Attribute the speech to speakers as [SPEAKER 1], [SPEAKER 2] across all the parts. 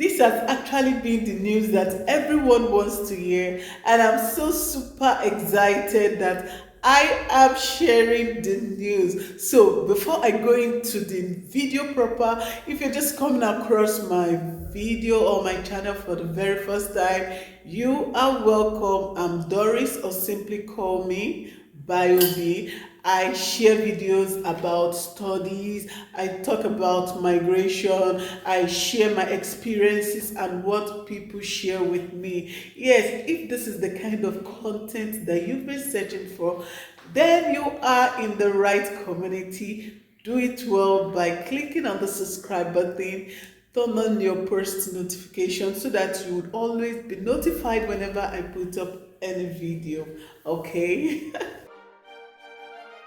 [SPEAKER 1] This has actually been the news that everyone wants to hear, and I'm so super excited that I am sharing the news. So, before I go into the video proper, if you're just coming across my video or my channel for the very first time, you are welcome. I'm Doris, or simply call me bayoandobi. I share videos about studies, I talk about migration, I share my experiences and what people share with me. Yes, if this is the kind of content that you've been searching for, then you are in the right community. Do it well by clicking on the subscribe button, turn on your post notification so that you would always be notified whenever I put up any video. Okay.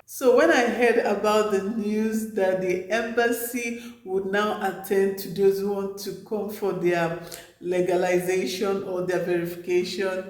[SPEAKER 1] So when I heard about the news that the embassy would now attend to those who want to come for their legalization or their verification,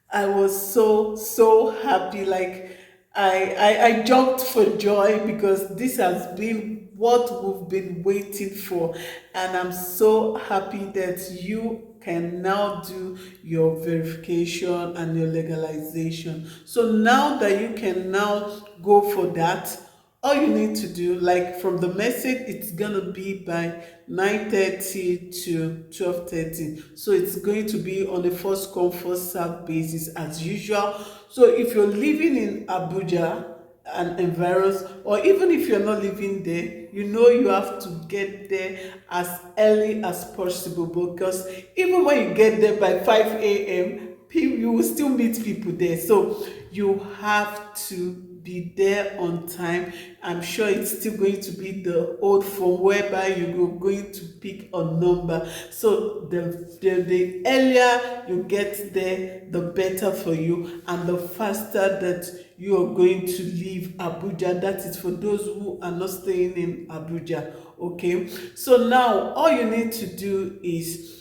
[SPEAKER 1] I was so happy. Like I jumped for joy because this has been what we've been waiting for, and I'm so happy that you can now do your verification and your legalization. So now that you can now go for that, all you need to do, like from the message, it's gonna be by 9:30 to 12:30. So it's going to be on a first come first serve basis as usual. So if you're living in Abuja and environs, or even if you're not living there, you know you have to get there as early as possible, because even when you get there by 5 a.m., you will still meet people there. So you have to be there on time. I'm sure it's still going to be the old form whereby you're going to pick a number. So the earlier you get there, the better for you, and the faster that you are going to leave Abuja. That is for those who are not staying in Abuja. Okay, so now all you need to do is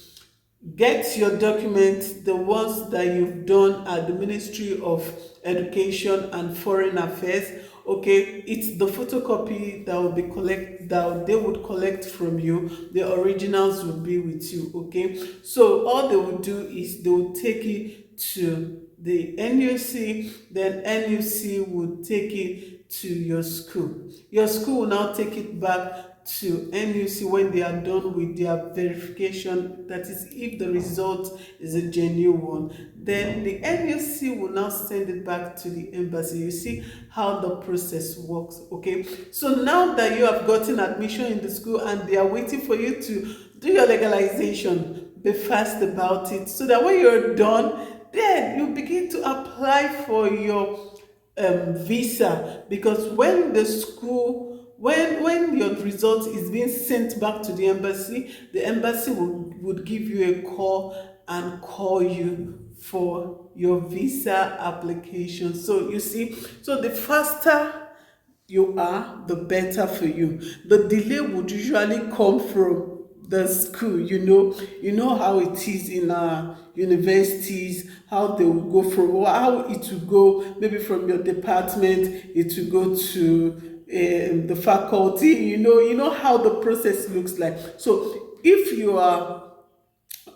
[SPEAKER 1] get your documents, the ones that you've done at the Ministry of Education and Foreign Affairs. Okay, it's the photocopy that will be that they would collect from you. The originals will be with you. Okay, so all they will do is they will take it to the NUC, then NUC will take it to your school. Your school will now take it back to NUC when they are done with their verification. That is, if the result is a genuine one, then the NUC will now send it back to the embassy. You see how the process works. Okay, so now that you have gotten admission in the school and they are waiting for you to do your legalization, be fast about it so that when you're done, then you begin to apply for your visa. Because when the school, when your result is being sent back to the embassy would give you a call and call you for your visa application. So you see, so the faster you are, the better for you. The delay would usually come from the school. You know how it is in our universities, how they will go from, or how it will go maybe from your department, it will go to the faculty. You know how the process looks like. So if you are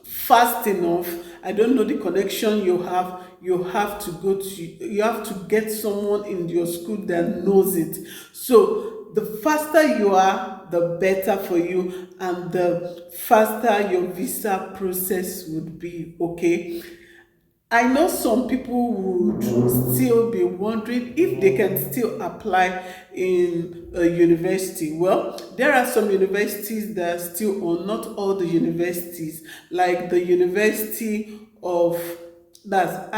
[SPEAKER 1] fast enough, I don't know the connection you have to go to, you have to get someone in your school that knows it. So the faster you are, the better for you, and the faster your visa process would be. Okay, I know some people would still be wondering if they can still apply in a university. Well, there are some universities that are still on, not all the universities, like the University of, that's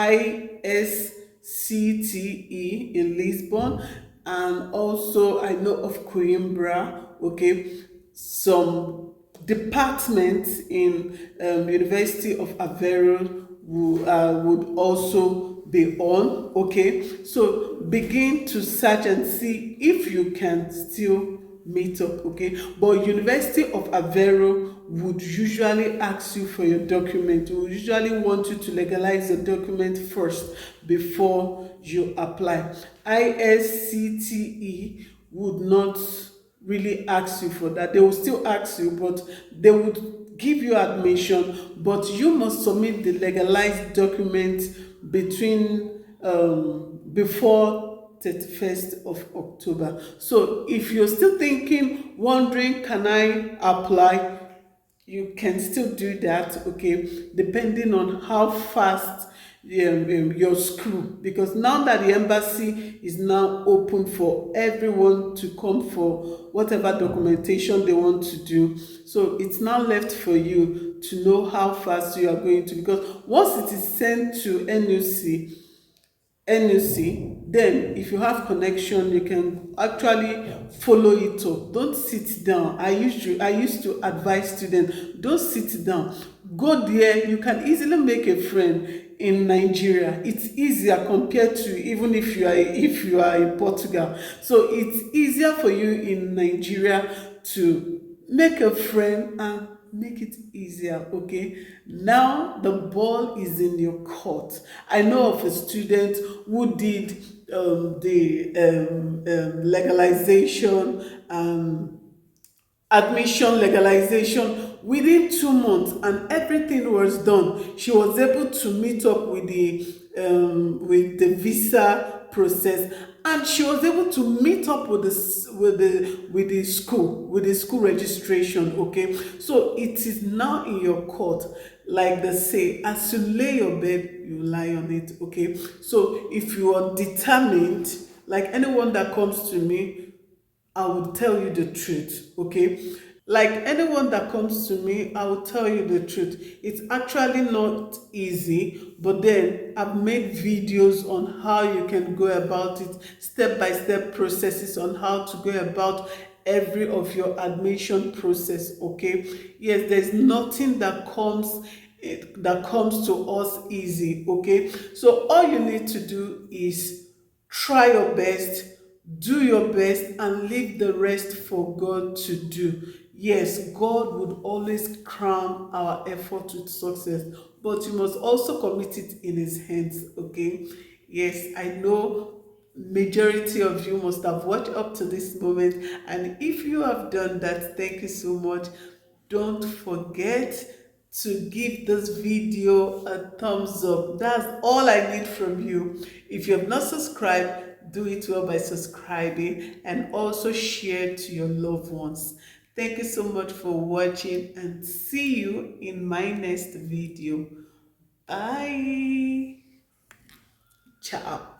[SPEAKER 1] ISCTE in Lisbon, and also I know of Coimbra. Okay, some departments in University of Aveiro would also be on. Okay, so begin to search and see if you can still meet up. Okay, but University of Aveiro would usually ask you for your document, would usually want you to legalize the document first before you apply. ISCTE would not really ask you for that. They will still ask you, but they would give you admission, but you must submit the legalized document before 31st of October. So if you're still thinking, wondering, can I apply? You can still do that, okay, depending on how fast your school, because now that the embassy is now open for everyone to come for whatever documentation they want to do, so it's now left for you to know how fast you are going to, because once it is sent to NUC, then if you have connection, you can actually follow it up. Don't sit down. I used to advise students, don't sit down. Go there. You can easily make a friend in Nigeria. It's easier compared to even if you are in Portugal. So it's easier for you in Nigeria to make a friend and make it easier. Okay, now the ball is in your court. I know of a student who did the legalization, admission legalization within 2 months, and everything was done. She was able to meet up with the visa process, and she was able to meet up with the school registration. Okay, so it is now in your court. Like they say, as you lay your bed, you lie on it. Okay, so if you are determined, like anyone that comes to me, I will tell you the truth, okay? Like anyone that comes to me, I will tell you the truth. It's actually not easy, but then I've made videos on how you can go about it, step-by-step processes on how to go about every of your admission process, okay? Yes, there's nothing that comes to us easy, okay? So all you need to do is try your best, do your best, and leave the rest for God to do. Yes, God would always crown our effort with success, but you must also commit it in His hands, okay? Yes, I know majority of you must have watched up to this moment, and if you have done that, thank you so much. Don't forget to give this video a thumbs up. That's all I need from you. If you have not subscribed, do it well by subscribing, and also share to your loved ones. Thank you so much for watching, and see you in my next video. Bye. Ciao.